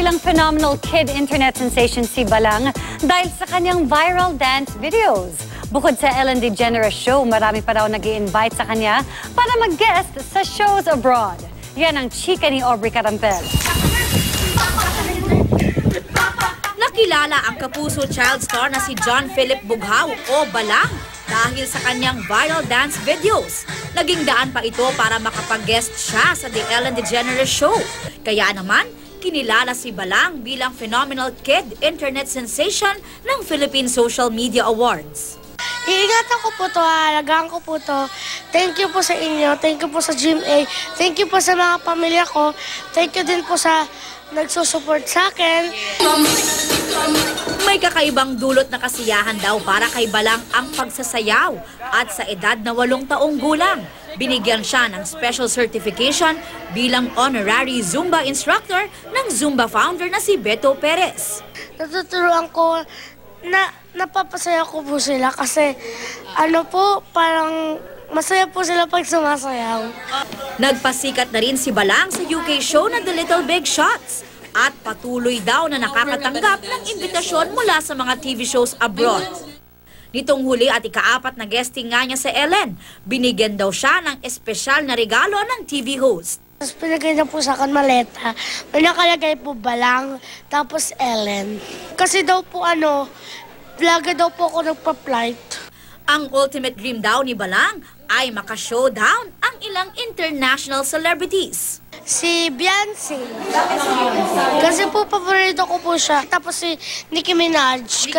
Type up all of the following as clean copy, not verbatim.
bilang phenomenal kid internet sensation si Balang dahil sa kanyang viral dance videos. Bukod sa Ellen DeGeneres Show, marami pa raw nag-i-invite sa kanya para mag-guest sa shows abroad. Yan ang chika ni Aubrey Carampel. Nakilala ang kapuso child star na si John Philip Bughaw o Balang dahil sa kanyang viral dance videos. Naging daan pa ito para makapag-guest siya sa The Ellen DeGeneres Show. Kaya naman, kinilala si Balang bilang phenomenal kid internet sensation ng Philippine Social Media Awards. Iingatan ko po to, halagaan ko po to. Thank you po sa inyo, thank you po sa GMA, thank you po sa mga pamilya ko, thank you din po sa nagsusupport sa akin. May kakaibang dulot na kasiyahan daw para kay Balang ang pagsasayaw at sa edad na 8 taong gulang. Binigyan siya ng special certification bilang honorary Zumba instructor ng Zumba founder na si Beto Perez. Natuturuan ko na napapasaya ko po sila kasi parang masaya po sila pag sumasayaw. Nagpasikat na rin si Balang sa UK show na The Little Big Shots at patuloy daw na nakakatanggap ng imbitasyon mula sa mga TV shows abroad. Nitong huli at ika-4 na guesting nga niya sa Ellen, binigyan daw siya ng espesyal na regalo ng TV host. Tapos pinagay na po sa akin maleta. May nakalagay po Balang, tapos Ellen. Kasi daw po vlogger daw po ako nagpa-flight. Ang ultimate dream daw ni Balang ay maka-showdown ang ilang international celebrities. Si Beyonce. Kasi po paborito ko po siya. Tapos si Nicki Minaj.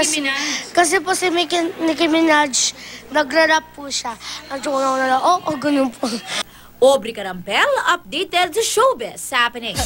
Kasi po si Nicki Minaj, nagra-rap po siya. Ganun po. Aubrey Carampel, updated sa showbiz happening.